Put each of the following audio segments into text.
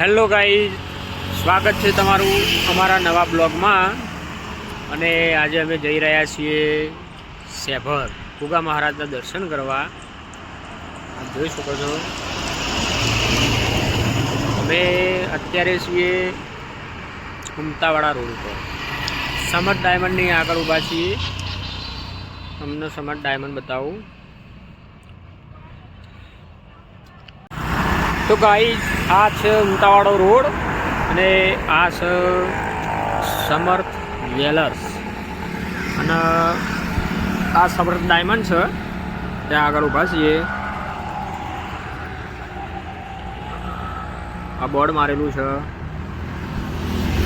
Hello guys, સ્વાગત છે તમારું અમારા નવા બ્લોગમાં. અને આજે અમે જઈ રહ્યા છીએ સેભર ગુગા મહારાજના દર્શન કરવા. આપ જોઈ શકો છો અમે અત્યારે છીએ ઉમતાવાડા રોડ ઉપર સમર ડાયમંડની આગળ ઊભા છીએ. તમને સમર ડાયમંડ બતાવું તો ગાઈઝ, આ છે ઉમતાવાડો રોડ અને આ છે સમર્થ જ્વેલર્સ અને આ સમર્થ ડાયમંડ છે, ત્યાં આગળ ઊભા છીએ. આ બોર્ડ મારેલું છે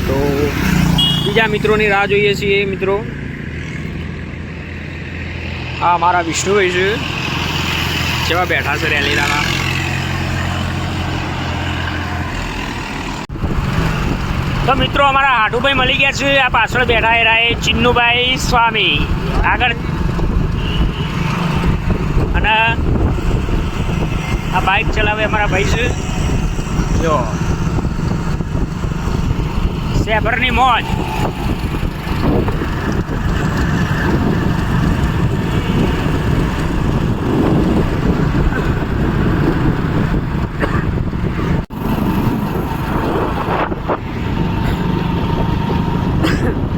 તો બીજા મિત્રોની રાહ જોઈએ છીએ. મિત્રો, આ અમારા વિષ્ણુભાઈ છે, જેવા બેઠા છે રેલી દાડા. તો મિત્રો, અમારા હાટુભાઈ મળી ગયા છે. આ પાછળ બેઠા એ ચિન્નુભાઈ સ્વામી આગળ, અને આ બાઇક ચલાવે અમારા ભાઈ છે. જો સેભરની મોજ.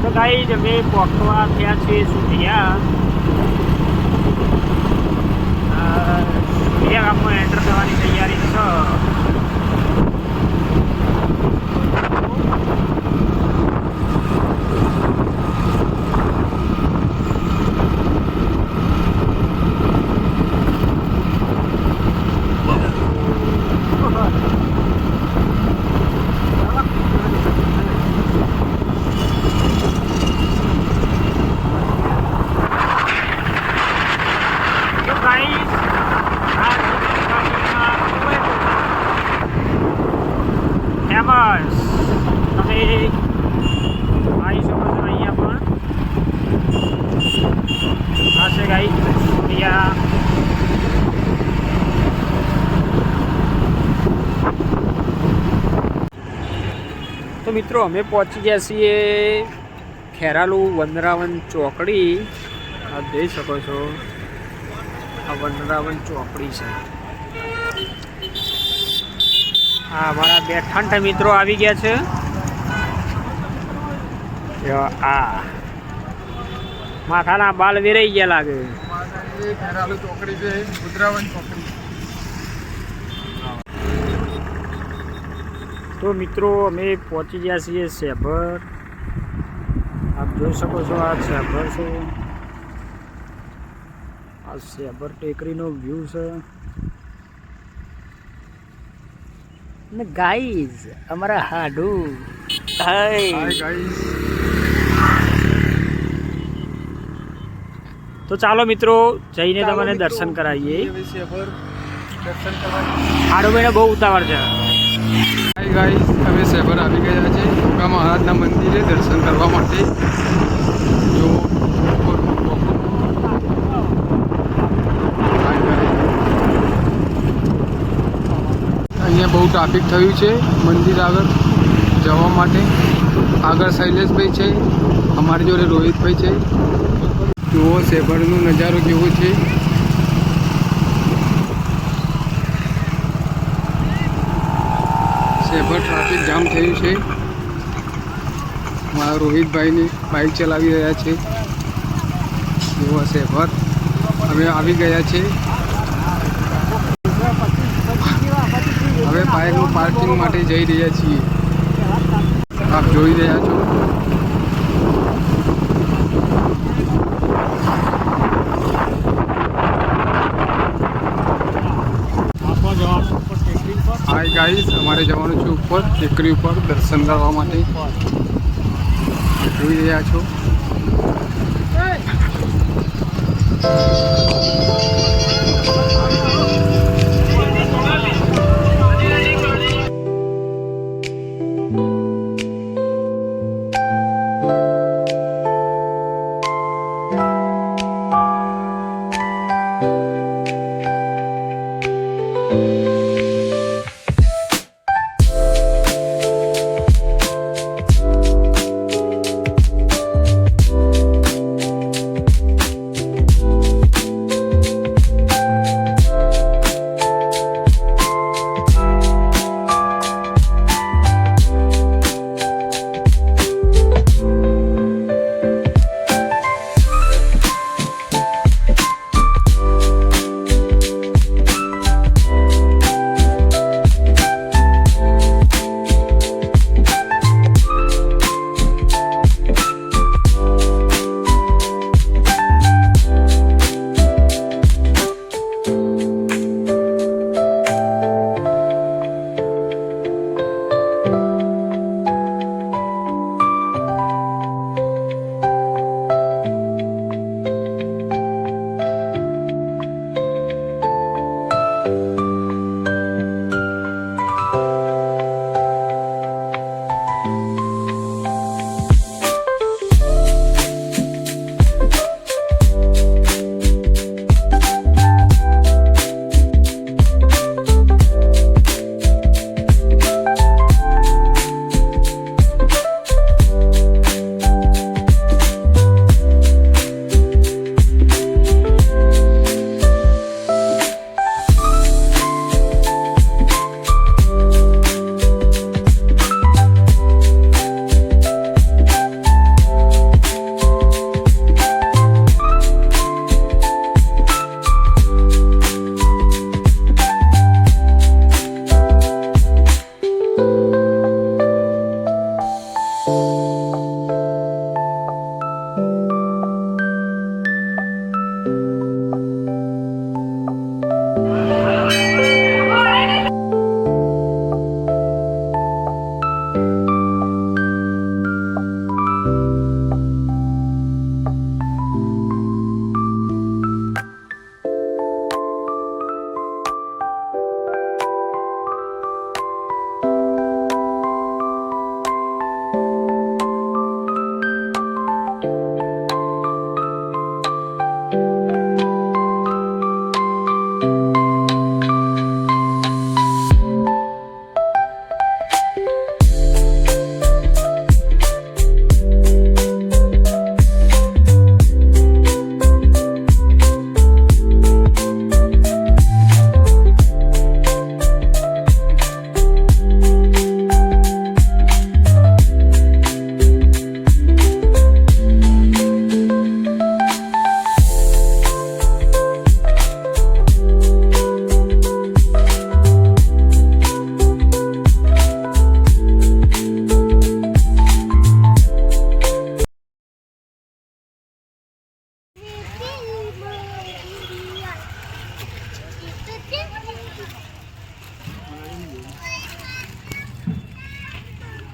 તો ગાઈઝ, અમે પહોંચવા થયા છીએ સુધિયા. સુધિયા ગામમાં એન્ટર થવાની તૈયારી છે. ફેમસ તમે આવી શકો છો અહીંયા પણ. આ છે ગાઈઝ અહીંયા. તો મિત્રો, અમે પહોંચી ગયા છીએ ખેરાલુ વનરાવન ચોકડી. આપ જોઈ શકો છો આ વનરાવન ચોકડી છે. હા, અમારા બે ઠંઠ મિત્રો આવી ગયા છે. આ માથાના બાલ વેરાઈ ગયા લાગે. ચોકડી છે, વનરાવન ચોકડી. તો મિત્રો, અમે પહોંચી ગયા છીએ સેભર. આપ જોઈ શકો છો આ સેભર છે. આ સેભર ટેકરીનો વ્યૂ છે. ને ગાઈઝ, અમારા હાડુ તો ચાલો મિત્રો, જઈને તમને દર્શન કરાવીએ. હાડુભાઈને બહુ ઉતાવળ છે. ગાઈઝ, અમે સેભર આવી ગયા છે ગુગા મહારાજના મંદિરે દર્શન કરવા માટે. જો અહીંયા બહુ ટ્રાફિક થયું છે મંદિર આગળ જવા માટે. આગળ શૈલેષભાઈ છે, અમારી જોડે રોહિતભાઈ છે. જુઓ સેભરનો નજારો કેવો છે. સેભર ટ્રાફિક જામ થયું છે. મારા રોહિતભાઈની બાઇક ચલાવી રહ્યા છે. જુઓ સેભર અમે આવી ગયા છે. હવે બાઇકનું પાર્કિંગ માટે જઈ રહ્યા છીએ. આપ જોઈ રહ્યા છો. હાય ગાઈઝ, અમારે જવાનું છે ઉપર ટેકરી ઉપર દર્શન કરવા માટે. જોઈ રહ્યા છો.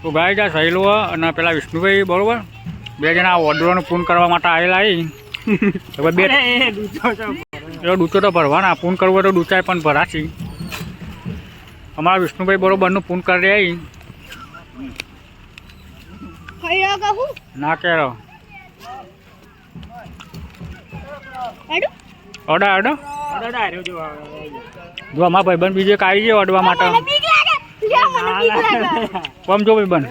તો ભાઈ જા સહેલો અને પેલા વિષ્ણુભાઈ બરોબર 2 જણા ઓર્ડરનું પૂન કરવા માટે આવેલા હવે 2 એવો ડૂચો તો ભરવાના પૂન કરવું હોય તો ડૂચાય પણ ભરાશી અમારા વિષ્ણુભાઈ બરોબરનું પૂન કરી આવી ના કેરો ઓડા ઓડા જો અમારા ભાઈબંધ બીજે એક આવી ગયો અડવા માટે કોમ જો ભાઈબંધ